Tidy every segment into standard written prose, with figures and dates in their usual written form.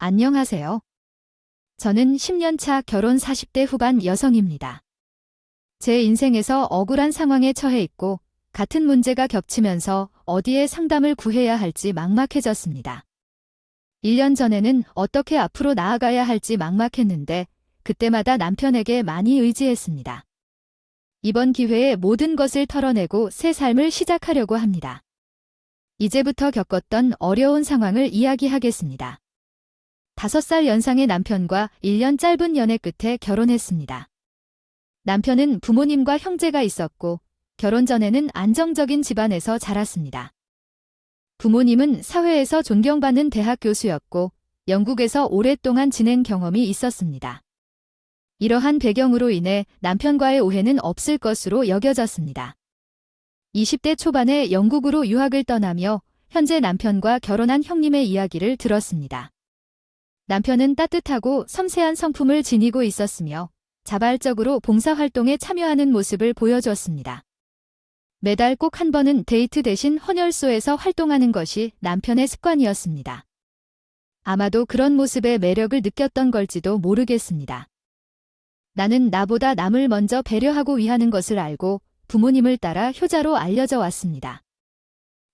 안녕하세요. 저는 10년 차 결혼 40대 후반 여성입니다. 제 인생에서 억울한 상황에 처해 있고 같은 문제가 겹치면서 어디에 상담을 구해야 할지 막막해졌습니다. 1년 전에는 어떻게 앞으로 나아가야 할지 막막했는데 그때마다 남편에게 많이 의지했습니다. 이번 기회에 모든 것을 털어내고 새 삶을 시작하려고 합니다. 이제부터 겪었던 어려운 상황을 이야기하겠습니다. 5살 연상의 남편과 1년 짧은 연애 끝에 결혼했습니다. 남편은 부모님과 형제가 있었고 결혼 전에는 안정적인 집안에서 자랐습니다. 부모님은 사회에서 존경받는 대학 교수였고 영국에서 오랫동안 지낸 경험이 있었습니다. 이러한 배경으로 인해 남편과의 오해는 없을 것으로 여겨졌습니다. 20대 초반에 영국으로 유학을 떠나며 현재 남편과 결혼한 형님의 이야기를 들었습니다. 남편은 따뜻하고 섬세한 성품을 지니고 있었으며 자발적으로 봉사활동에 참여하는 모습을 보여주었습니다. 매달 꼭 한 번은 데이트 대신 헌혈소에서 활동하는 것이 남편의 습관이었습니다. 아마도 그런 모습에 매력을 느꼈던 걸지도 모르겠습니다. 나는 나보다 남을 먼저 배려하고 위하는 것을 알고 부모님을 따라 효자로 알려져 왔습니다.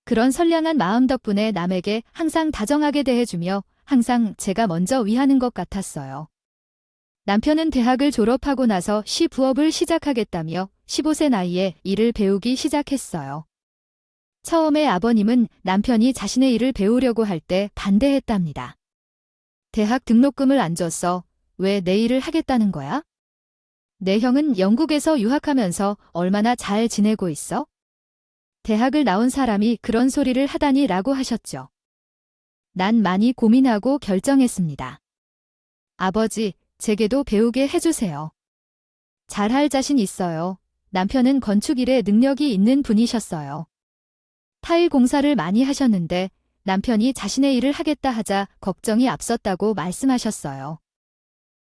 그런 선량한 마음 덕분에 남에게 항상 다정하게 대해주며 항상 제가 먼저 위하는 것 같았어요. 남편은 대학을 졸업하고 나서 시부업을 시작하겠다며 15세 나이에 일을 배우기 시작했어요. 처음에 아버님은 남편이 자신의 일을 배우려고 할 때 반대했답니다. 대학 등록금을 안 줬어. 왜 내 일을 하겠다는 거야? 내 형은 영국에서 유학하면서 얼마나 잘 지내고 있어? 대학을 나온 사람이 그런 소리를 하다니 라고 하셨죠. 난 많이 고민하고 결정했습니다. 아버지, 제게도 배우게 해주세요. 잘할 자신 있어요. 남편은 건축일에 능력이 있는 분이셨어요. 타일 공사를 많이 하셨는데 남편이 자신의 일을 하겠다 하자 걱정이 앞섰다고 말씀하셨어요.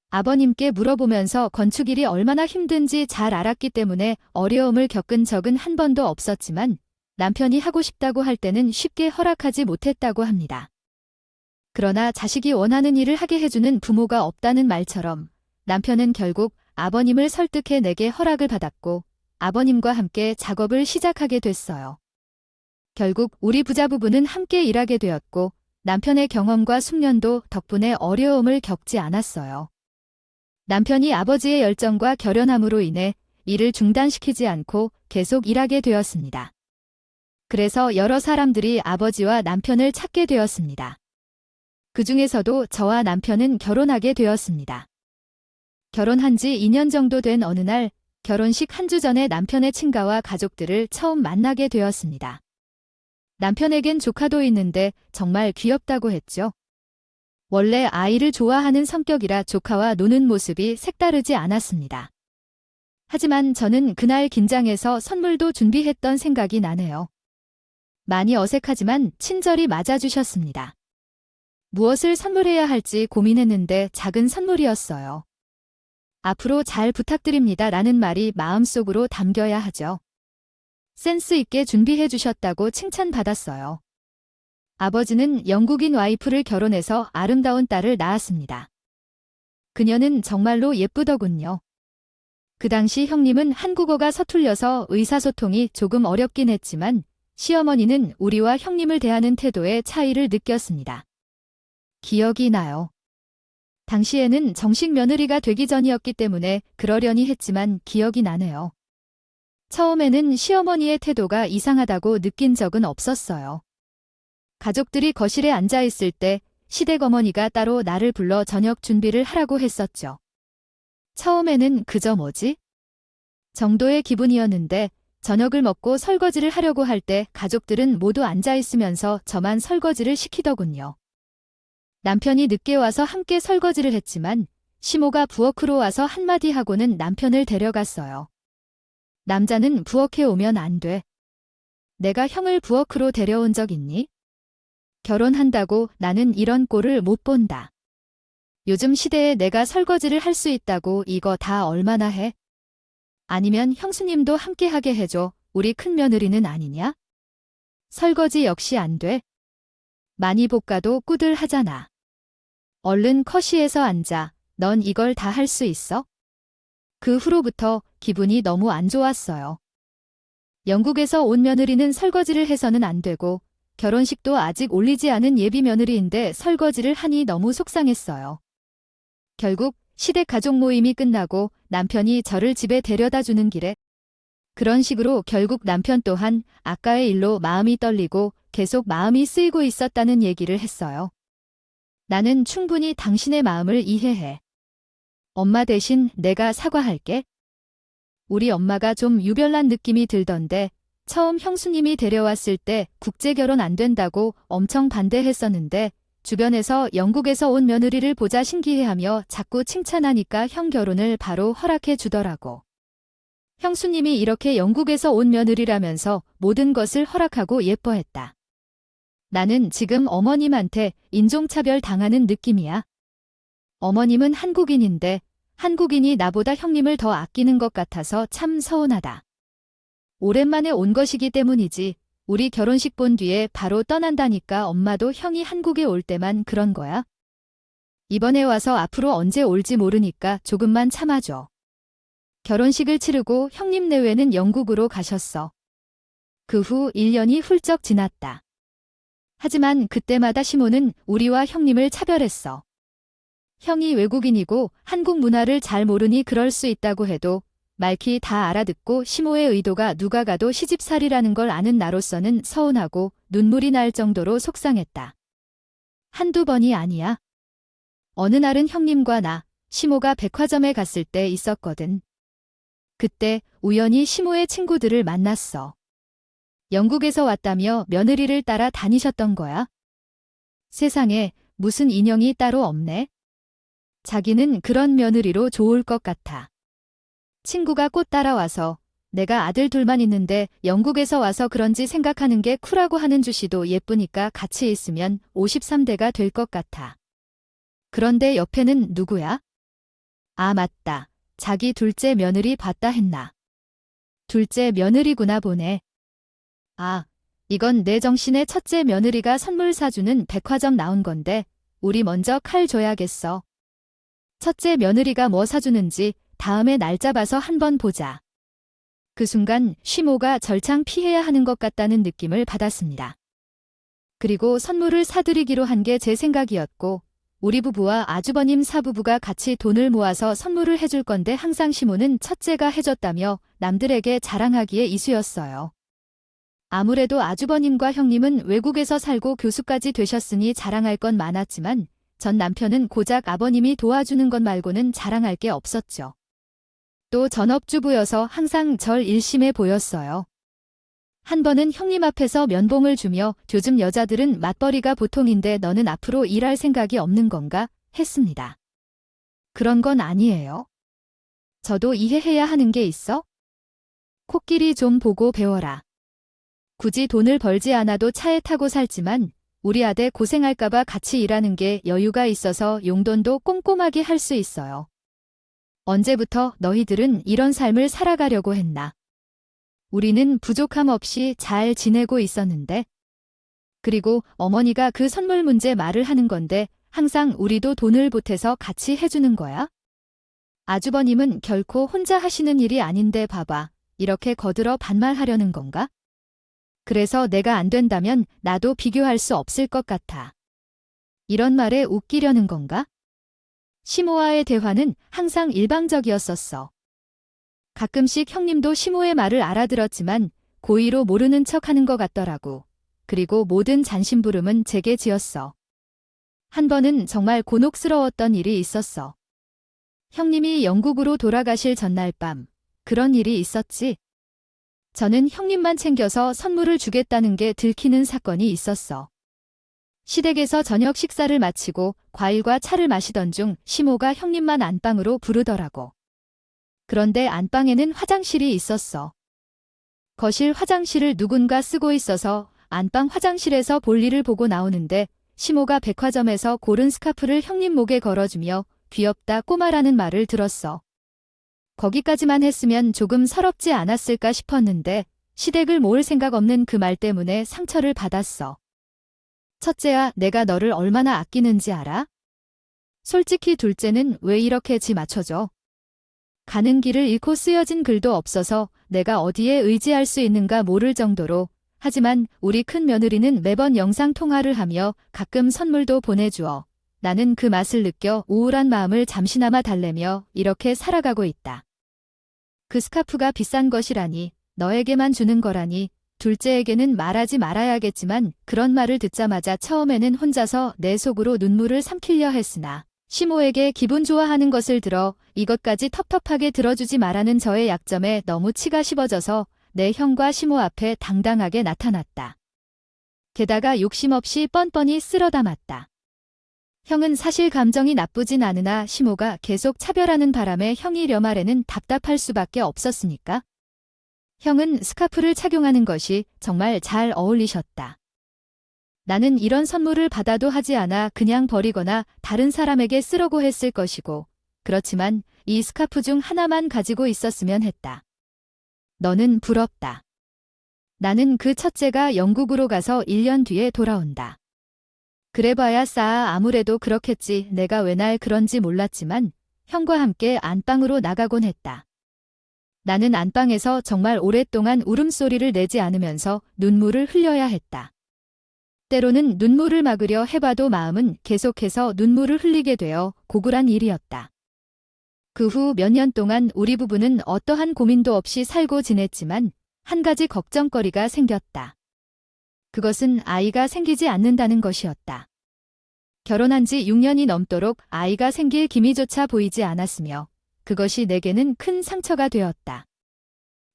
아버님께 물어보면서 건축일이 얼마나 힘든지 잘 알았기 때문에 어려움을 겪은 적은 한 번도 없었지만 남편이 하고 싶다고 할 때는 쉽게 허락하지 못했다고 합니다. 그러나 자식이 원하는 일을 하게 해주는 부모가 없다는 말처럼 남편은 결국 아버님을 설득해 내게 허락을 받았고 아버님과 함께 작업을 시작하게 됐어요. 결국 우리 부자 부부는 함께 일하게 되었고 남편의 경험과 숙련도 덕분에 어려움을 겪지 않았어요. 남편이 아버지의 열정과 결연함으로 인해 일을 중단시키지 않고 계속 일하게 되었습니다. 그래서 여러 사람들이 아버지와 남편을 찾게 되었습니다. 그 중에서도 저와 남편은 결혼하게 되었습니다. 결혼한 지 2년 정도 된 어느 날 결혼식 한 주 전에 남편의 친가와 가족들을 처음 만나게 되었습니다. 남편에겐 조카도 있는데 정말 귀엽다고 했죠. 원래 아이를 좋아하는 성격이라 조카와 노는 모습이 색다르지 않았습니다. 하지만 저는 그날 긴장해서 선물도 준비했던 생각이 나네요. 많이 어색하지만 친절히 맞아주셨습니다. 무엇을 선물해야 할지 고민했는데 작은 선물이었어요. 앞으로 잘 부탁드립니다 라는 말이 마음속으로 담겨야 하죠. 센스 있게 준비해 주셨다고 칭찬받았어요. 아버지는 영국인 와이프를 결혼해서 아름다운 딸을 낳았습니다. 그녀는 정말로 예쁘더군요. 그 당시 형님은 한국어가 서툴려서 의사소통이 조금 어렵긴 했지만 시어머니는 우리와 형님을 대하는 태도에 차이를 느꼈습니다. 기억이 나요. 당시에는 정식 며느리가 되기 전이었기 때문에 그러려니 했지만 기억이 나네요. 처음에는 시어머니의 태도가 이상하다고 느낀 적은 없었어요. 가족들이 거실에 앉아 있을 때 시댁 어머니가 따로 나를 불러 저녁 준비를 하라고 했었죠. 처음에는 그저 뭐지? 정도의 기분이었는데 저녁을 먹고 설거지를 하려고 할 때 가족들은 모두 앉아 있으면서 저만 설거지를 시키더군요. 남편이 늦게 와서 함께 설거지를 했지만 시모가 부엌으로 와서 한마디 하고는 남편을 데려갔어요. 남자는 부엌에 오면 안 돼. 내가 형을 부엌으로 데려온 적 있니? 결혼한다고 나는 이런 꼴을 못 본다. 요즘 시대에 내가 설거지를 할 수 있다고 이거 다 얼마나 해? 아니면 형수님도 함께 하게 해줘. 우리 큰며느리는 아니냐? 설거지 역시 안 돼. 많이 볶아도 꾸들하잖아. 얼른 커시에서 앉아. 넌 이걸 다 할 수 있어? 그 후로부터 기분이 너무 안 좋았어요. 영국에서 온 며느리는 설거지를 해서는 안 되고 결혼식도 아직 올리지 않은 예비 며느리인데 설거지를 하니 너무 속상했어요. 결국 시댁 가족 모임이 끝나고 남편이 저를 집에 데려다 주는 길에 그런 식으로 결국 남편 또한 아까의 일로 마음이 떨리고 계속 마음이 쓰이고 있었다는 얘기를 했어요. 나는 충분히 당신의 마음을 이해해. 엄마 대신 내가 사과할게. 우리 엄마가 좀 유별난 느낌이 들던데 처음 형수님이 데려왔을 때 국제결혼 안 된다고 엄청 반대했었는데 주변에서 영국에서 온 며느리를 보자 신기해하며 자꾸 칭찬하니까 형 결혼을 바로 허락해 주더라고. 형수님이 이렇게 영국에서 온 며느리라면서 모든 것을 허락하고 예뻐했다. 나는 지금 어머님한테 인종차별 당하는 느낌이야. 어머님은 한국인인데 한국인이 나보다 형님을 더 아끼는 것 같아서 참 서운하다. 오랜만에 온 것이기 때문이지 우리 결혼식 본 뒤에 바로 떠난다니까 엄마도 형이 한국에 올 때만 그런 거야? 이번에 와서 앞으로 언제 올지 모르니까 조금만 참아줘. 결혼식을 치르고 형님 내외는 영국으로 가셨어. 그 후 1년이 훌쩍 지났다. 하지만 그때마다 시모는 우리와 형님을 차별했어. 형이 외국인이고 한국 문화를 잘 모르니 그럴 수 있다고 해도 말키 다 알아듣고 시모의 의도가 누가 가도 시집살이라는 걸 아는 나로서는 서운하고 눈물이 날 정도로 속상했다. 한두 번이 아니야. 어느 날은 형님과 나, 시모가 백화점에 갔을 때 있었거든. 그때 우연히 시모의 친구들을 만났어. 영국에서 왔다며 며느리를 따라 다니셨던 거야. 세상에 무슨 인형이 따로 없네. 자기는 그런 며느리로 좋을 것 같아. 친구가 곧 따라와서 내가 아들 둘만 있는데 영국에서 와서 그런지 생각하는 게 쿨하고 하는 주씨도 예쁘니까 같이 있으면 53대가 될 것 같아. 그런데 옆에는 누구야? 아, 맞다. 자기 둘째 며느리 봤다 했나. 둘째 며느리구나 보네. 아, 이건 내 정신의 첫째 며느리가 선물 사주는 백화점 나온 건데 우리 먼저 칼 줘야겠어. 첫째 며느리가 뭐 사주는지 다음에 날 잡아서 한번 보자. 그 순간 시모가 절창 피해야 하는 것 같다는 느낌을 받았습니다. 그리고 선물을 사드리기로 한 게 제 생각이었고 우리 부부와 아주버님 사부부가 같이 돈을 모아서 선물을 해줄 건데 항상 시모는 첫째가 해줬다며 남들에게 자랑하기에 이수였어요. 아무래도 아주버님과 형님은 외국에서 살고 교수까지 되셨으니 자랑할 건 많았지만 전 남편은 고작 아버님이 도와주는 것 말고는 자랑할 게 없었죠. 또 전업주부여서 항상 절 일심해 보였어요. 한 번은 형님 앞에서 면봉을 주며 요즘 여자들은 맞벌이가 보통인데 너는 앞으로 일할 생각이 없는 건가? 했습니다. 그런 건 아니에요. 저도 이해해야 하는 게 있어? 코끼리 좀 보고 배워라. 굳이 돈을 벌지 않아도 차에 타고 살지만 우리 아들 고생할까봐 같이 일하는 게 여유가 있어서 용돈도 꼼꼼하게 할 수 있어요. 언제부터 너희들은 이런 삶을 살아가려고 했나? 우리는 부족함 없이 잘 지내고 있었는데. 그리고 어머니가 그 선물 문제 말을 하는 건데 항상 우리도 돈을 보태서 같이 해주는 거야? 아주버님은 결코 혼자 하시는 일이 아닌데 봐봐. 이렇게 거들어 반말하려는 건가? 그래서 내가 안 된다면 나도 비교할 수 없을 것 같아. 이런 말에 웃기려는 건가? 시모와의 대화는 항상 일방적이었었어. 가끔씩 형님도 시모의 말을 알아들었지만 고의로 모르는 척하는 것 같더라고. 그리고 모든 잔심부름은 제게 지었어. 한 번은 정말 곤혹스러웠던 일이 있었어. 형님이 영국으로 돌아가실 전날 밤 그런 일이 있었지. 저는 형님만 챙겨서 선물을 주겠다는 게 들키는 사건이 있었어. 시댁에서 저녁 식사를 마치고 과일과 차를 마시던 중 시모가 형님만 안방으로 부르더라고. 그런데 안방에는 화장실이 있었어. 거실 화장실을 누군가 쓰고 있어서 안방 화장실에서 볼일을 보고 나오는데 시모가 백화점에서 고른 스카프를 형님 목에 걸어주며 귀엽다 꼬마라는 말을 들었어. 거기까지만 했으면 조금 서럽지 않았을까 싶었는데 시댁을 모을 생각 없는 그 말 때문에 상처를 받았어. 첫째야, 내가 너를 얼마나 아끼는지 알아? 솔직히 둘째는 왜 이렇게 지 맞춰줘? 가는 길을 잃고 쓰여진 글도 없어서 내가 어디에 의지할 수 있는가 모를 정도로. 하지만 우리 큰 며느리는 매번 영상 통화를 하며 가끔 선물도 보내주어 나는 그 맛을 느껴 우울한 마음을 잠시나마 달래며 이렇게 살아가고 있다. 그 스카프가 비싼 것이라니, 너에게만 주는 거라니. 둘째에게는 말하지 말아야겠지만 그런 말을 듣자마자 처음에는 혼자서 내 속으로 눈물을 삼키려 했으나 시모에게 기분 좋아하는 것을 들어 이것까지 텁텁하게 들어주지 말라는 저의 약점에 너무 치가 씹어져서 내 형과 시모 앞에 당당하게 나타났다. 게다가 욕심 없이 뻔뻔히 쓸어 담았다. 형은 사실 감정이 나쁘진 않으나 시모가 계속 차별하는 바람에 형이 려 말에는 답답할 수밖에 없었으니까. 형은 스카프를 착용하는 것이 정말 잘 어울리셨다. 나는 이런 선물을 받아도 하지 않아 그냥 버리거나 다른 사람에게 쓰려고 했을 것이고, 그렇지만 이 스카프 중 하나만 가지고 있었으면 했다. 너는 부럽다. 나는 그 첫째가 영국으로 가서 1년 뒤에 돌아온다. 그래봐야 아무래도 그렇겠지. 내가 왜 날 그런지 몰랐지만 형과 함께 안방으로 나가곤 했다. 나는 안방에서 정말 오랫동안 울음소리를 내지 않으면서 눈물을 흘려야 했다. 때로는 눈물을 막으려 해봐도 마음은 계속해서 눈물을 흘리게 되어 고굴한 일이었다. 그 후 몇 년 동안 우리 부부는 어떠한 고민도 없이 살고 지냈지만 한 가지 걱정거리가 생겼다. 그것은 아이가 생기지 않는다는 것이었다. 결혼한 지 6년이 넘도록 아이가 생길 기미조차 보이지 않았으며 그것이 내게는 큰 상처가 되었다.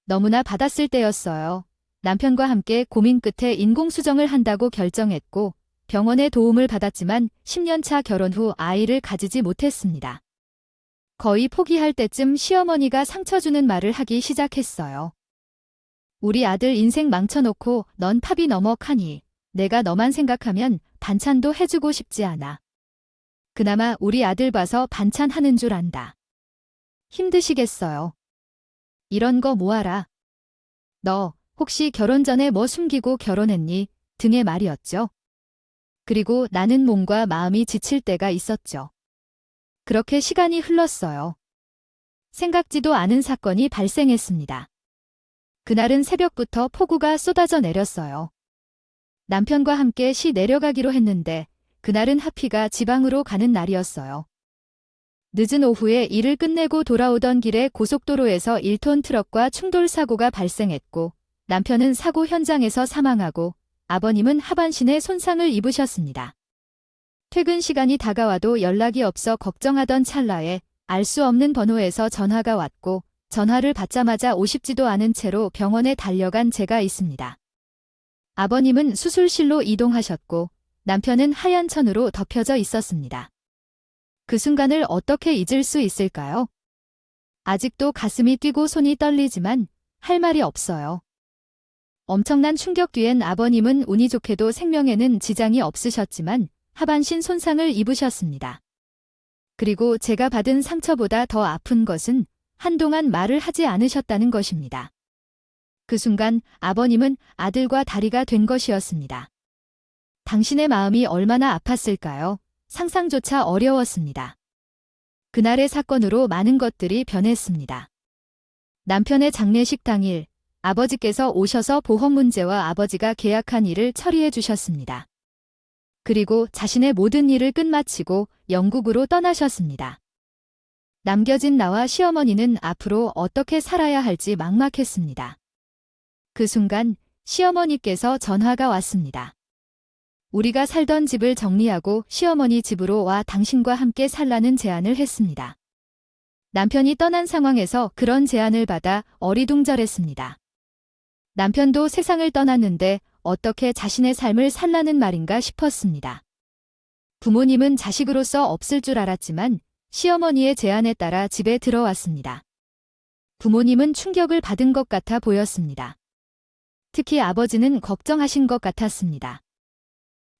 너무나 받았을 때였어요. 남편과 함께 고민 끝에 인공수정을 한다고 결정했고 병원의 도움을 받았지만 10년 차 결혼 후 아이를 가지지 못했습니다. 거의 포기할 때쯤 시어머니가 상처 주는 말을 하기 시작했어요. 우리 아들 인생 망쳐놓고 넌 탑이 너머카니 내가 너만 생각하면 반찬도 해주고 싶지 않아. 그나마 우리 아들 봐서 반찬하는 줄 안다. 힘드시겠어요. 이런 거 뭐하라. 너 혹시 결혼 전에 뭐 숨기고 결혼했니? 등의 말이었죠. 그리고 나는 몸과 마음이 지칠 때가 있었죠. 그렇게 시간이 흘렀어요. 생각지도 않은 사건이 발생했습니다. 그날은 새벽부터 폭우가 쏟아져 내렸어요. 남편과 함께 시 내려가기로 했는데 그날은 하피가 지방으로 가는 날이었어요. 늦은 오후에 일을 끝내고 돌아오던 길에 고속도로에서 1톤 트럭과 충돌 사고가 발생했고 남편은 사고 현장에서 사망하고 아버님은 하반신에 손상을 입으셨습니다. 퇴근 시간이 다가와도 연락이 없어 걱정하던 찰나에 알 수 없는 번호에서 전화가 왔고 전화를 받자마자 오십지도 않은 채로 병원에 달려간 제가 있습니다. 아버님은 수술실로 이동하셨고 남편은 하얀 천으로 덮여져 있었습니다. 그 순간을 어떻게 잊을 수 있을까요? 아직도 가슴이 뛰고 손이 떨리지만 할 말이 없어요. 엄청난 충격 뒤엔 아버님은 운이 좋게도 생명에는 지장이 없으셨지만 하반신 손상을 입으셨습니다. 그리고 제가 받은 상처보다 더 아픈 것은 한동안 말을 하지 않으셨다는 것입니다. 그 순간 아버님은 아들과 다리가 된 것이었습니다. 당신의 마음이 얼마나 아팠을까요? 상상조차 어려웠습니다. 그날의 사건으로 많은 것들이 변했습니다. 남편의 장례식 당일 아버지께서 오셔서 보험 문제와 아버지가 계약한 일을 처리해 주셨습니다. 그리고 자신의 모든 일을 끝마치고 영국으로 떠나셨습니다. 남겨진 나와 시어머니는 앞으로 어떻게 살아야 할지 막막했습니다. 그 순간 시어머니께서 전화가 왔습니다. 우리가 살던 집을 정리하고 시어머니 집으로 와 당신과 함께 살라는 제안을 했습니다. 남편이 떠난 상황에서 그런 제안을 받아 어리둥절했습니다. 남편도 세상을 떠났는데 어떻게 자신의 삶을 살라는 말인가 싶었습니다. 부모님은 자식으로서 없을 줄 알았지만 시어머니의 제안에 따라 집에 들어왔습니다. 부모님은 충격을 받은 것 같아 보였습니다. 특히 아버지는 걱정하신 것 같았습니다.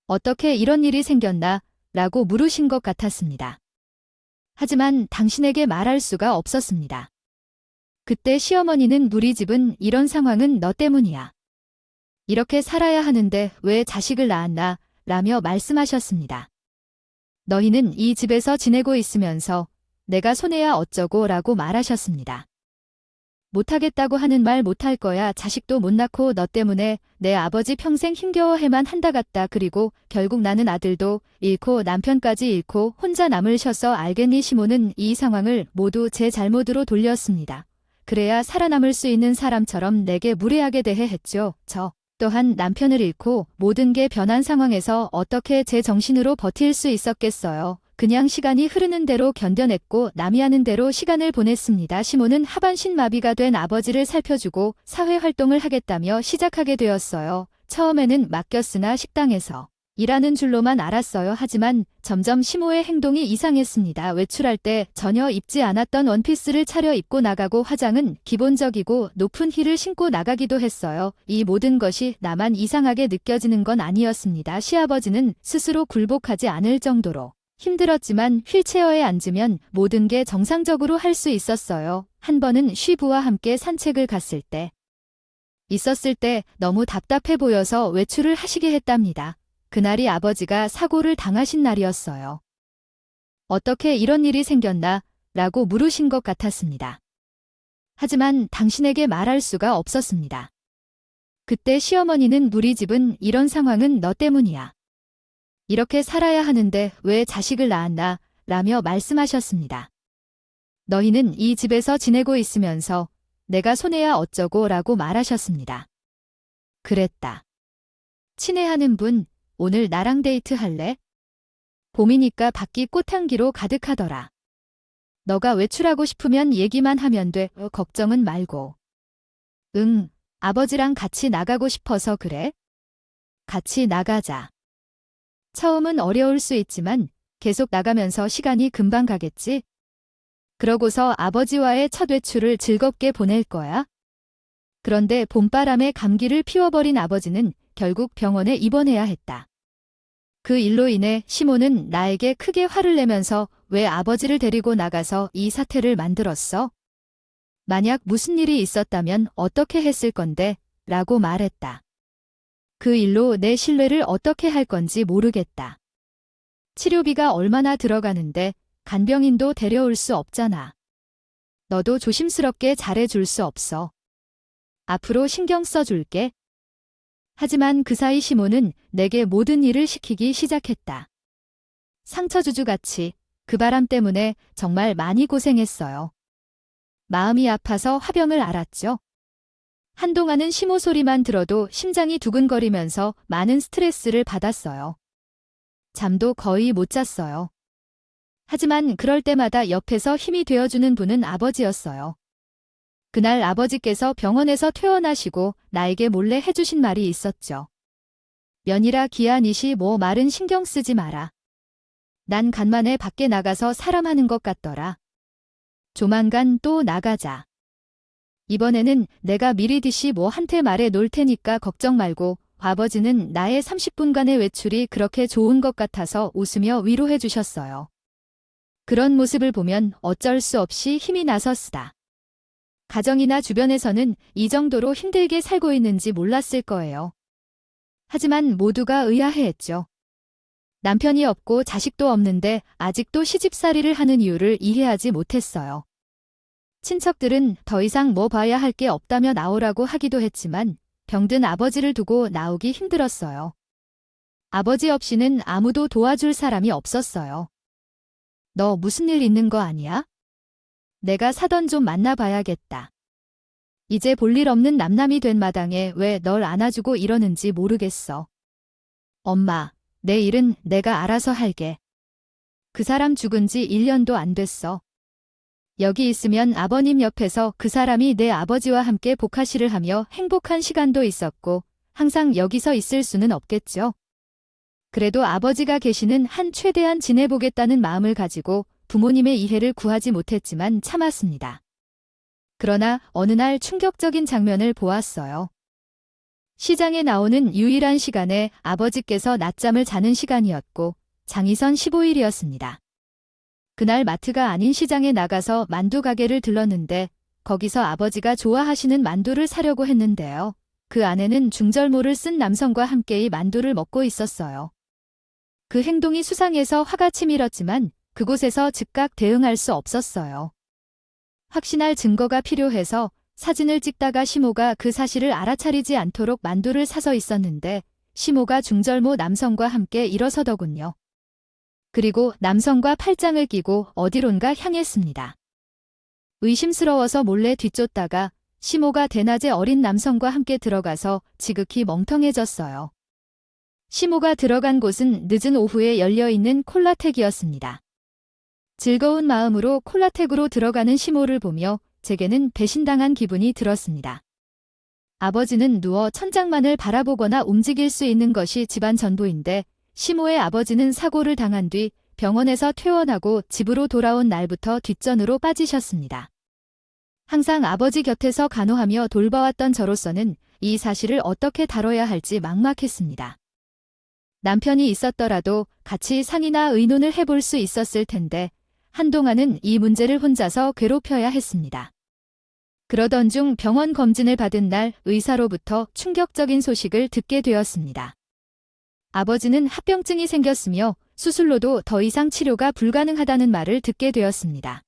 어떻게 이런 일이 생겼나? 라고 물으신 것 같았습니다. 하지만 당신에게 말할 수가 없었습니다. 그때 시어머니는 우리 집은 이런 상황은 너 때문이야. 이렇게 살아야 하는데 왜 자식을 낳았나? 라며 말씀하셨습니다. 너희는 이 집에서 지내고 있으면서 내가 손해야 어쩌고 라고 말하셨습니다. 못하겠다고 하는 말 못할 거야. 자식도 못 낳고 너 때문에 내 아버지 평생 힘겨워해만 한다 같다. 그리고 결국 나는 아들도 잃고 남편까지 잃고 혼자 남으셔서 알겠니? 시모는 이 상황을 모두 제 잘못으로 돌렸습니다. 그래야 살아남을 수 있는 사람처럼 내게 무례하게 대해했죠. 저 또한 남편을 잃고 모든 게 변한 상황에서 어떻게 제 정신으로 버틸 수 있었겠어요. 그냥 시간이 흐르는 대로 견뎌냈고 남이 하는 대로 시간을 보냈습니다. 시모는 하반신 마비가 된 아버지를 살펴주고 사회활동을 하겠다며 시작하게 되었어요. 처음에는 맡겼으나 식당에서 일하는 줄로만 알았어요. 하지만 점점 시모의 행동이 이상했습니다. 외출할 때 전혀 입지 않았던 원피스를 차려 입고 나가고 화장은 기본적이고 높은 힐을 신고 나가기도 했어요. 이 모든 것이 나만 이상하게 느껴지는 건 아니었습니다. 시아버지는 스스로 굴복하지 않을 정도로 힘들었지만 휠체어에 앉으면 모든 게 정상적으로 할 수 있었어요. 한 번은 쉬부와 함께 산책을 갔을 때 너무 답답해 보여서 외출을 하시게 했답니다. 그날이 아버지가 사고를 당하신 날이었어요. 어떻게 이런 일이 생겼나? 라고 물으신 것 같았습니다. 하지만 당신에게 말할 수가 없었습니다. 그때 시어머니는 우리 집은 이런 상황은 너 때문이야. 이렇게 살아야 하는데 왜 자식을 낳았나? 라며 말씀하셨습니다. 너희는 이 집에서 지내고 있으면서 내가 손해야 어쩌고 라고 말하셨습니다. 그랬다. 친애하는 분, 오늘 나랑 데이트 할래? 봄이니까 밖이 꽃향기로 가득하더라. 너가 외출하고 싶으면 얘기만 하면 돼. 걱정은 말고. 응, 아버지랑 같이 나가고 싶어서 그래? 같이 나가자. 처음은 어려울 수 있지만 계속 나가면서 시간이 금방 가겠지? 그러고서 아버지와의 첫 외출을 즐겁게 보낼 거야. 그런데 봄바람에 감기를 피워버린 아버지는 결국 병원에 입원해야 했다. 그 일로 인해 시모는 나에게 크게 화를 내면서 왜 아버지를 데리고 나가서 이 사태를 만들었어? 만약 무슨 일이 있었다면 어떻게 했을 건데? 라고 말했다. 그 일로 내 신뢰를 어떻게 할 건지 모르겠다. 치료비가 얼마나 들어가는데 간병인도 데려올 수 없잖아. 너도 조심스럽게 잘해줄 수 없어. 앞으로 신경 써줄게. 하지만 그 사이 시모는 내게 모든 일을 시키기 시작했다. 상처주주같이 그 바람 때문에 정말 많이 고생했어요. 마음이 아파서 화병을 앓았죠. 한동안은 시모 소리만 들어도 심장이 두근거리면서 많은 스트레스를 받았어요. 잠도 거의 못 잤어요. 하지만 그럴 때마다 옆에서 힘이 되어주는 분은 아버지였어요. 그날 아버지께서 병원에서 퇴원하시고 나에게 몰래 해주신 말이 있었죠. 면이라 기한이시 뭐 말은 신경 쓰지 마라. 난 간만에 밖에 나가서 사람 하는 것 같더라. 조만간 또 나가자. 이번에는 내가 미리듯이 뭐한테 말해 놓을 테니까 걱정 말고. 아버지는 나의 30분간의 외출이 그렇게 좋은 것 같아서 웃으며 위로해 주셨어요. 그런 모습을 보면 어쩔 수 없이 힘이 나서 쓰다. 가정이나 주변에서는 이 정도로 힘들게 살고 있는지 몰랐을 거예요. 하지만 모두가 의아해했죠. 남편이 없고 자식도 없는데 아직도 시집살이를 하는 이유를 이해하지 못했어요. 친척들은 더 이상 뭐 봐야 할 게 없다며 나오라고 하기도 했지만 병든 아버지를 두고 나오기 힘들었어요. 아버지 없이는 아무도 도와줄 사람이 없었어요. 너 무슨 일 있는 거 아니야? 내가 사돈 좀 만나봐야겠다. 이제 볼 일 없는 남남이 된 마당에 왜 널 안아주고 이러는지 모르겠어. 엄마, 내 일은 내가 알아서 할게. 그 사람 죽은 지 1년도 안 됐어. 여기 있으면 아버님 옆에서 그 사람이 내 아버지와 함께 복화시를 하며 행복한 시간도 있었고 항상 여기서 있을 수는 없겠죠. 그래도 아버지가 계시는 한 최대한 지내보겠다는 마음을 가지고 부모님의 이해를 구하지 못했지만 참았습니다. 그러나 어느 날 충격적인 장면을 보았어요. 시장에 나오는 유일한 시간에 아버지께서 낮잠을 자는 시간이었고 장이선 15일이었습니다. 그날 마트가 아닌 시장에 나가서 만두 가게를 들렀는데 거기서 아버지가 좋아하시는 만두를 사려고 했는데요. 그 안에는 중절모를 쓴 남성과 함께 이 만두를 먹고 있었어요. 그 행동이 수상해서 화가 치밀었지만 그곳에서 즉각 대응할 수 없었어요. 확신할 증거가 필요해서 사진을 찍다가 시모가 그 사실을 알아차리지 않도록 만두를 사서 있었는데 시모가 중절모 남성과 함께 일어서더군요. 그리고 남성과 팔짱을 끼고 어디론가 향했습니다. 의심스러워서 몰래 뒤쫓다가 시모가 대낮에 어린 남성과 함께 들어가서 지극히 멍텅해졌어요. 시모가 들어간 곳은 늦은 오후에 열려있는 콜라텍이었습니다. 즐거운 마음으로 콜라텍으로 들어가는 시모를 보며 제게는 배신당한 기분이 들었습니다. 아버지는 누워 천장만을 바라보거나 움직일 수 있는 것이 집안 전부인데 시모의 아버지는 사고를 당한 뒤 병원에서 퇴원하고 집으로 돌아온 날부터 뒷전으로 빠지셨습니다. 항상 아버지 곁에서 간호하며 돌봐왔던 저로서는 이 사실을 어떻게 다뤄야 할지 막막했습니다. 남편이 있었더라도 같이 상의나 의논을 해볼 수 있었을 텐데 한동안은 이 문제를 혼자서 괴롭혀야 했습니다. 그러던 중 병원 검진을 받은 날 의사로부터 충격적인 소식을 듣게 되었습니다. 아버지는 합병증이 생겼으며 수술로도 더 이상 치료가 불가능하다는 말을 듣게 되었습니다.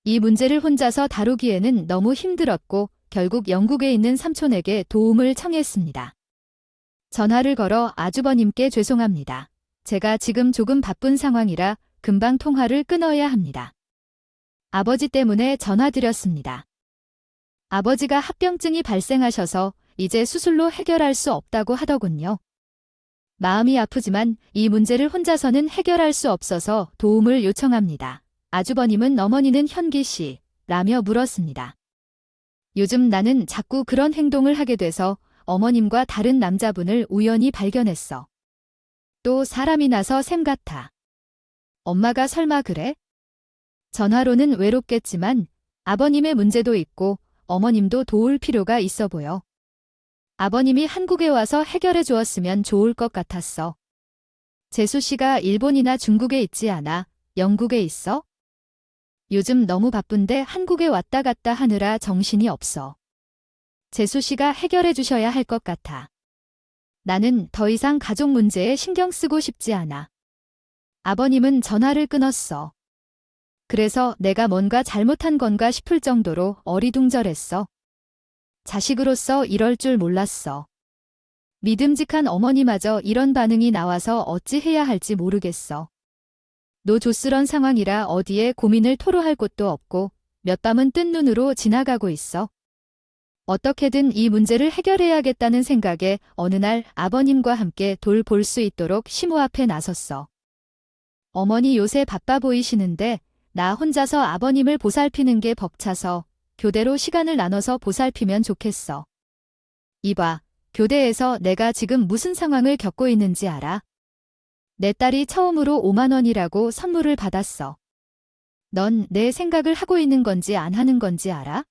이 문제를 혼자서 다루기에는 너무 힘들었고 결국 영국에 있는 삼촌에게 도움을 청했습니다. 전화를 걸어 아주버님께 죄송합니다. 제가 지금 조금 바쁜 상황이라 금방 통화를 끊어야 합니다. 아버지 때문에 전화드렸습니다. 아버지가 합병증이 발생하셔서 이제 수술로 해결할 수 없다고 하더군요. 마음이 아프지만 이 문제를 혼자서는 해결할 수 없어서 도움을 요청합니다. 아주버님은 어머니는 현기 씨? 라며 물었습니다. 요즘 나는 자꾸 그런 행동을 하게 돼서 어머님과 다른 남자분을 우연히 발견했어. 또 사람이 나서 샘 같아. 엄마가 설마 그래? 전화로는 외롭겠지만 아버님의 문제도 있고 어머님도 도울 필요가 있어 보여. 아버님이 한국에 와서 해결해 주었으면 좋을 것 같았어. 재수 씨가 일본이나 중국에 있지 않아? 영국에 있어? 요즘 너무 바쁜데 한국에 왔다 갔다 하느라 정신이 없어. 재수 씨가 해결해 주셔야 할 것 같아. 나는 더 이상 가족 문제에 신경 쓰고 싶지 않아. 아버님은 전화를 끊었어. 그래서 내가 뭔가 잘못한 건가 싶을 정도로 어리둥절했어. 자식으로서 이럴 줄 몰랐어. 믿음직한 어머니마저 이런 반응이 나와서 어찌 해야 할지 모르겠어. 노조스런 상황이라 어디에 고민을 토로할 곳도 없고 몇 밤은 뜬 눈으로 지나가고 있어. 어떻게든 이 문제를 해결해야겠다는 생각에 어느 날 아버님과 함께 돌 볼 수 있도록 시모 앞에 나섰어. 어머니 요새 바빠 보이시는데 나 혼자서 아버님을 보살피는 게 벅차서 교대로 시간을 나눠서 보살피면 좋겠어. 이봐, 교대에서 내가 지금 무슨 상황을 겪고 있는지 알아? 내 딸이 처음으로 5만 원이라고 선물을 받았어. 넌 내 생각을 하고 있는 건지 안 하는 건지 알아?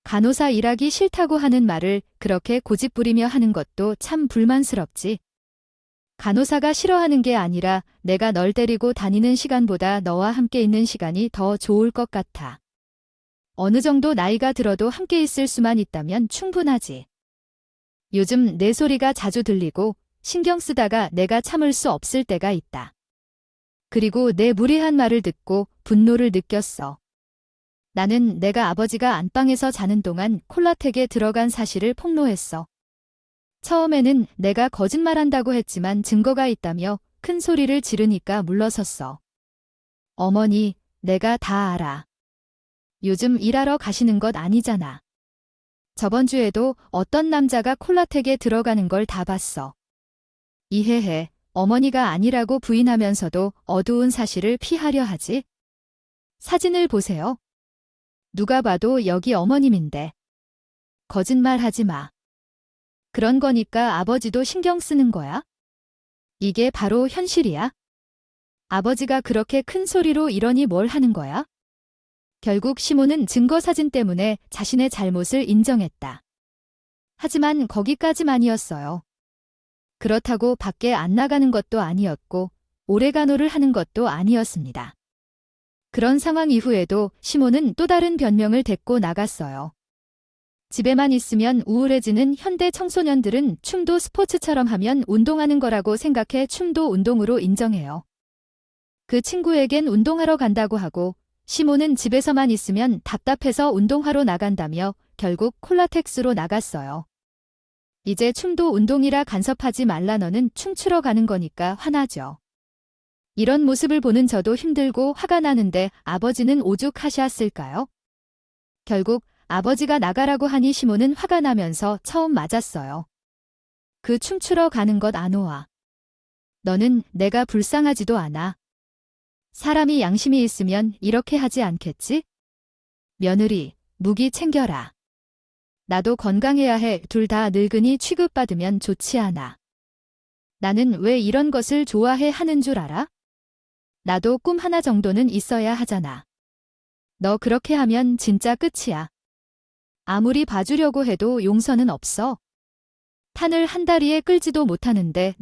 간호사 일하기 싫다고 하는 말을 그렇게 고집부리며 하는 것도 참 불만스럽지. 간호사가 싫어하는 게 아니라 내가 널 데리고 다니는 시간보다 너와 함께 있는 시간이 더 좋을 것 같아. 어느 정도 나이가 들어도 함께 있을 수만 있다면 충분하지. 요즘 내 소리가 자주 들리고 신경 쓰다가 내가 참을 수 없을 때가 있다. 그리고 내 무례한 말을 듣고 분노를 느꼈어. 나는 내가 아버지가 안방에서 자는 동안 콜라텍에 들어간 사실을 폭로했어. 처음에는 내가 거짓말한다고 했지만 증거가 있다며 큰 소리를 지르니까 물러섰어. 어머니, 내가 다 알아. 요즘 일하러 가시는 것 아니잖아. 저번 주에도 어떤 남자가 콜라텍에 들어가는 걸 다 봤어. 이해해. 어머니가 아니라고 부인하면서도 어두운 사실을 피하려 하지? 사진을 보세요. 누가 봐도 여기 어머님인데. 거짓말하지 마. 그런 거니까 아버지도 신경 쓰는 거야? 이게 바로 현실이야? 아버지가 그렇게 큰 소리로 이러니 뭘 하는 거야? 결국 시모는 증거사진 때문에 자신의 잘못을 인정했다. 하지만 거기까지만이었어요. 그렇다고 밖에 안 나가는 것도 아니었고 오레가노를 하는 것도 아니었습니다. 그런 상황 이후에도 시모는 또 다른 변명을 댔고 나갔어요. 집에만 있으면 우울해지는 현대 청소년들은 춤도 스포츠처럼 하면 운동하는 거라고 생각해 춤도 운동으로 인정해요. 그 친구에겐 운동하러 간다고 하고 시모는 집에서만 있으면 답답해서 운동하러 나간다며 결국 콜라텍스로 나갔어요. 이제 춤도 운동이라 간섭하지 말라 너는 춤추러 가는 거니까 화나죠. 이런 모습을 보는 저도 힘들고 화가 나는데 아버지는 오죽하셨을까요? 결국 아버지가 나가라고 하니 시모는 화가 나면서 처음 맞았어요. 그 춤추러 가는 것 안 오아. 너는 내가 불쌍하지도 않아. 사람이 양심이 있으면 이렇게 하지 않겠지? 며느리, 무기 챙겨라. 나도 건강해야 해. 둘 다 늙으니 취급받으면 좋지 않아. 나는 왜 이런 것을 좋아해 하는 줄 알아? 나도 꿈 하나 정도는 있어야 하잖아. 너 그렇게 하면 진짜 끝이야. 아무리 봐주려고 해도 용서는 없어. 탄을 한 다리에 끌지도 못하는데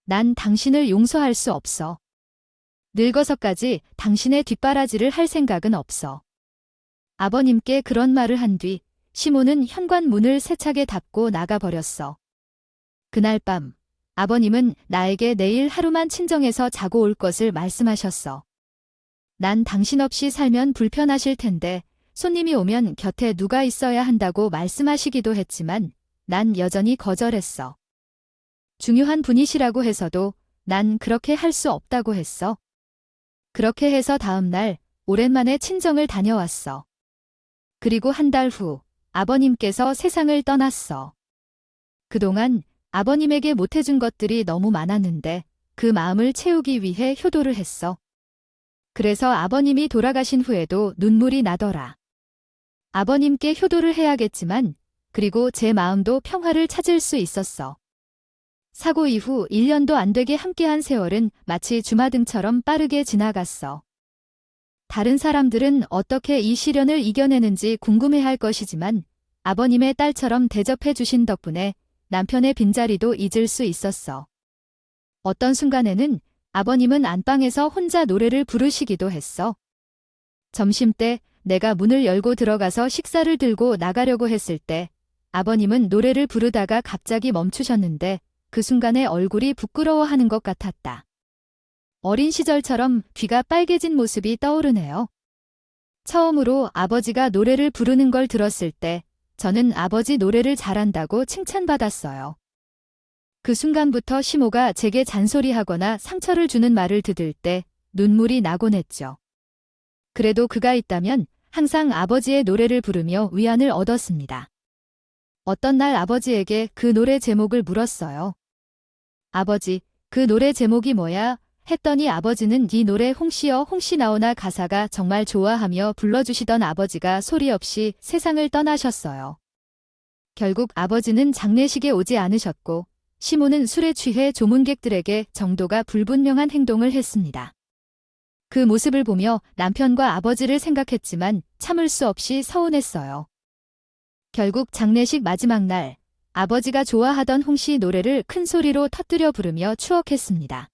난 당신을 용서할 수 없어. 늙어서까지 당신의 뒷바라지를 할 생각은 없어. 아버님께 그런 말을 한 뒤 시모는 현관문을 세차게 닫고 나가버렸어. 그날 밤 아버님은 나에게 내일 하루만 친정에서 자고 올 것을 말씀하셨어. 난 당신 없이 살면 불편하실 텐데 손님이 오면 곁에 누가 있어야 한다고 말씀하시기도 했지만 난 여전히 거절했어. 중요한 분이시라고 해서도 난 그렇게 할 수 없다고 했어. 그렇게 해서 다음 날 오랜만에 친정을 다녀왔어. 그리고 한 달 후 아버님께서 세상을 떠났어. 그동안 아버님에게 못해준 것들이 너무 많았는데 그 마음을 채우기 위해 효도를 했어. 그래서 아버님이 돌아가신 후에도 눈물이 나더라. 아버님께 효도를 해야겠지만 그리고 제 마음도 평화를 찾을 수 있었어. 사고 이후 1년도 안 되게 함께한 세월은 마치 주마등처럼 빠르게 지나갔어. 다른 사람들은 어떻게 이 시련을 이겨내는지 궁금해할 것이지만 아버님의 딸처럼 대접해 주신 덕분에 남편의 빈자리도 잊을 수 있었어. 어떤 순간에는 아버님은 안방에서 혼자 노래를 부르시기도 했어. 점심때 내가 문을 열고 들어가서 식사를 들고 나가려고 했을 때 아버님은 노래를 부르다가 갑자기 멈추셨는데 그 순간에 얼굴이 부끄러워하는 것 같았다. 어린 시절처럼 귀가 빨개진 모습이 떠오르네요. 처음으로 아버지가 노래를 부르는 걸 들었을 때 저는 아버지 노래를 잘한다고 칭찬받았어요. 그 순간부터 시모가 제게 잔소리하거나 상처를 주는 말을 들을 때 눈물이 나곤 했죠. 그래도 그가 있다면 항상 아버지의 노래를 부르며 위안을 얻었습니다. 어떤 날 아버지에게 그 노래 제목을 물었어요. 아버지, 그 노래 제목이 뭐야? 했더니 아버지는 이 노래 홍시여 홍시 나오나 가사가 정말 좋아하며 불러주시던 아버지가 소리 없이 세상을 떠나셨어요. 결국 아버지는 장례식에 오지 않으셨고 시모는 술에 취해 조문객들에게 정도가 불분명한 행동을 했습니다. 그 모습을 보며 남편과 아버지를 생각했지만 참을 수 없이 서운했어요. 결국 장례식 마지막 날 아버지가 좋아하던 홍시 노래를 큰 소리로 터뜨려 부르며 추억했습니다.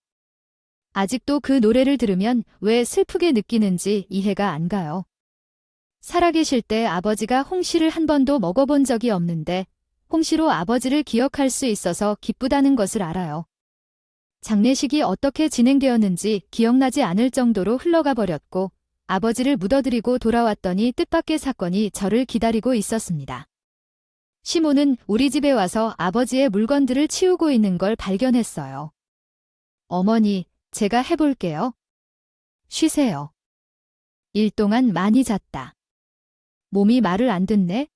아직도 그 노래를 들으면 왜 슬프게 느끼는지 이해가 안 가요. 살아계실 때 아버지가 홍시를 한 번도 먹어본 적이 없는데 홍시로 아버지를 기억할 수 있어서 기쁘다는 것을 알아요. 장례식이 어떻게 진행되었는지 기억나지 않을 정도로 흘러가 버렸고 아버지를 묻어드리고 돌아왔더니 뜻밖의 사건이 저를 기다리고 있었습니다. 시모는 우리 집에 와서 아버지의 물건들을 치우고 있는 걸 발견했어요. 어머니, 제가 해볼게요. 쉬세요. 일 동안 많이 잤다. 몸이 말을 안 듣네?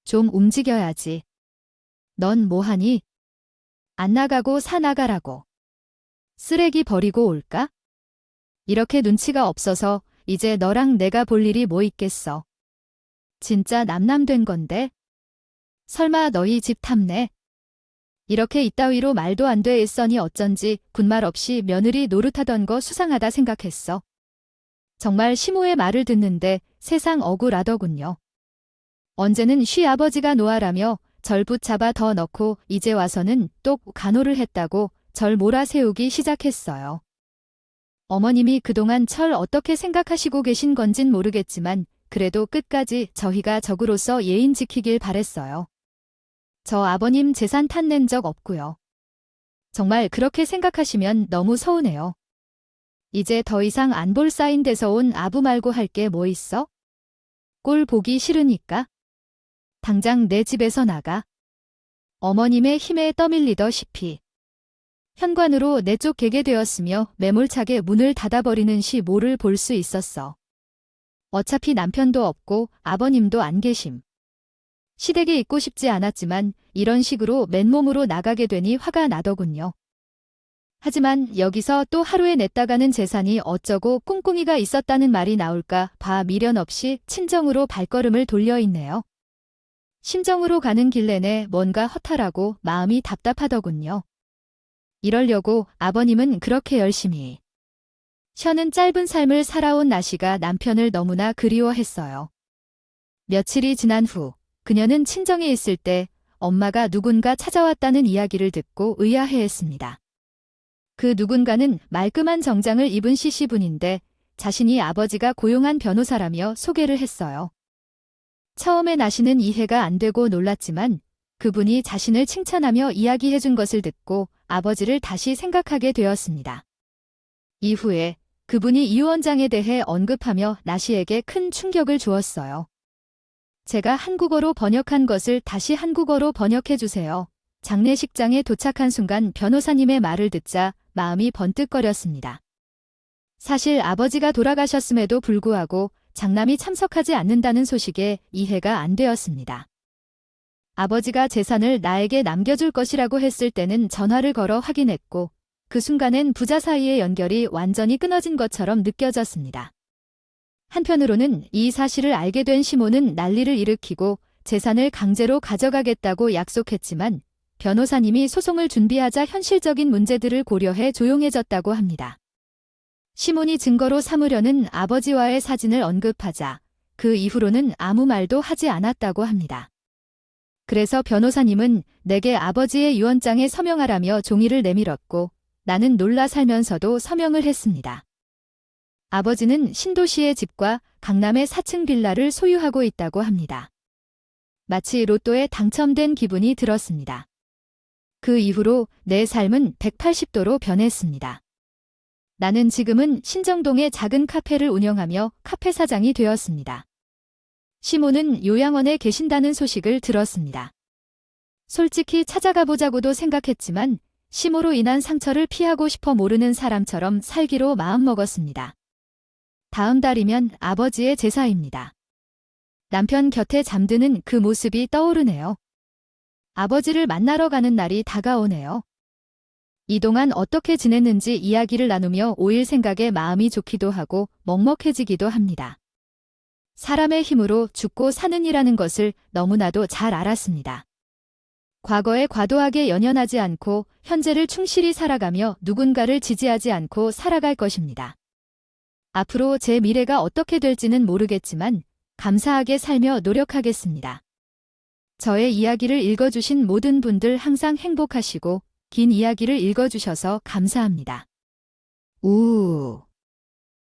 좀 움직여야지. 넌 뭐하니? 안 나가고 사 나가라고. 쓰레기 버리고 올까? 이렇게 눈치가 없어서 이제 너랑 내가 볼 일이 뭐 있겠어. 진짜 남남된 건데? 설마 너희 집 탐내? 이렇게 이따위로 말도 안 돼 있으니 어쩐지 군말 없이 며느리 노릇하던 거 수상하다 생각했어. 정말 시모의 말을 듣는데 세상 억울하더군요. 언제는 쉬아버지가 노하라며 절 붙잡아 더 넣고 이제 와서는 또 간호를 했다고 절 몰아세우기 시작했어요. 어머님이 그동안 철 어떻게 생각하시고 계신 건진 모르겠지만 그래도 끝까지 저희가 적으로서 예인 지키길 바랬어요. 저 아버님 재산 탓낸 적 없고요. 정말 그렇게 생각하시면 너무 서운해요. 이제 더 이상 안 볼 사인 돼서 온 아부 말고 할 게 뭐 있어? 꼴 보기 싫으니까. 당장 내 집에서 나가. 어머님의 힘에 떠밀리더시피. 현관으로 내쫓게게 되었으며 매몰차게 문을 닫아버리는 시모를 볼 수 있었어. 어차피 남편도 없고 아버님도 안 계심. 시댁에 있고 싶지 않았지만 이런 식으로 맨몸으로 나가게 되니 화가 나더군요. 하지만 여기서 또 하루에 냈다가는 재산이 어쩌고 꿍꿍이가 있었다는 말이 나올까 봐 미련 없이 친정으로 발걸음을 돌려 있네요. 심정으로 가는 길 내내 뭔가 허탈하고 마음이 답답하더군요. 이러려고 아버님은 그렇게 열심히 쉬는 짧은 삶을 살아온 나시가 남편을 너무나 그리워했어요. 며칠이 지난 후 그녀는 친정에 있을 때 엄마가 누군가 찾아왔다는 이야기를 듣고 의아해했습니다. 그 누군가는 말끔한 정장을 입은 시시분인데 자신이 아버지가 고용한 변호사라며 소개를 했어요. 처음에 나시는 이해가 안 되고 놀랐지만 그분이 자신을 칭찬하며 이야기해준 것을 듣고 아버지를 다시 생각하게 되었습니다. 이후에 그분이 이 원장에 대해 언급하며 나시에게 큰 충격을 주었어요. 제가 한국어로 번역한 것을 다시 한국어로 번역해주세요. 장례식장에 도착한 순간 변호사님의 말을 듣자 마음이 번뜩거렸습니다. 사실 아버지가 돌아가셨음에도 불구하고 장남이 참석하지 않는다는 소식에 이해가 안 되었습니다. 아버지가 재산을 나에게 남겨줄 것이라고 했을 때는 전화를 걸어 확인했고 그 순간엔 부자 사이의 연결이 완전히 끊어진 것처럼 느껴졌습니다. 한편으로는 이 사실을 알게 된 시모는 난리를 일으키고 재산을 강제로 가져가겠다고 약속했지만 변호사님이 소송을 준비하자 현실적인 문제들을 고려해 조용해졌다고 합니다. 시몬이 증거로 삼으려는 아버지와의 사진을 언급하자 그 이후로는 아무 말도 하지 않았다고 합니다. 그래서 변호사님은 내게 아버지의 유언장에 서명하라며 종이를 내밀었고 나는 놀라 살면서도 서명을 했습니다. 아버지는 신도시의 집과 강남의 4층 빌라를 소유하고 있다고 합니다. 마치 로또에 당첨된 기분이 들었습니다. 그 이후로 내 삶은 180도로 변했습니다. 나는 지금은 신정동의 작은 카페를 운영하며 카페 사장이 되었습니다. 시모는 요양원에 계신다는 소식을 들었습니다. 솔직히 찾아가 보자고도 생각했지만 시모로 인한 상처를 피하고 싶어 모르는 사람처럼 살기로 마음먹었습니다. 다음 달이면 아버지의 제사입니다. 남편 곁에 잠드는 그 모습이 떠오르네요. 아버지를 만나러 가는 날이 다가오네요. 이동안 어떻게 지냈는지 이야기를 나누며 오일 생각에 마음이 좋기도 하고 먹먹해지기도 합니다. 사람의 힘으로 죽고 사는 이라는 것을 너무나도 잘 알았습니다. 과거에 과도하게 연연하지 않고 현재를 충실히 살아가며 누군가를 지지하지 않고 살아갈 것입니다. 앞으로 제 미래가 어떻게 될지는 모르겠지만 감사하게 살며 노력하겠습니다. 저의 이야기를 읽어주신 모든 분들 항상 행복하시고 긴 이야기를 읽어주셔서 감사합니다. 우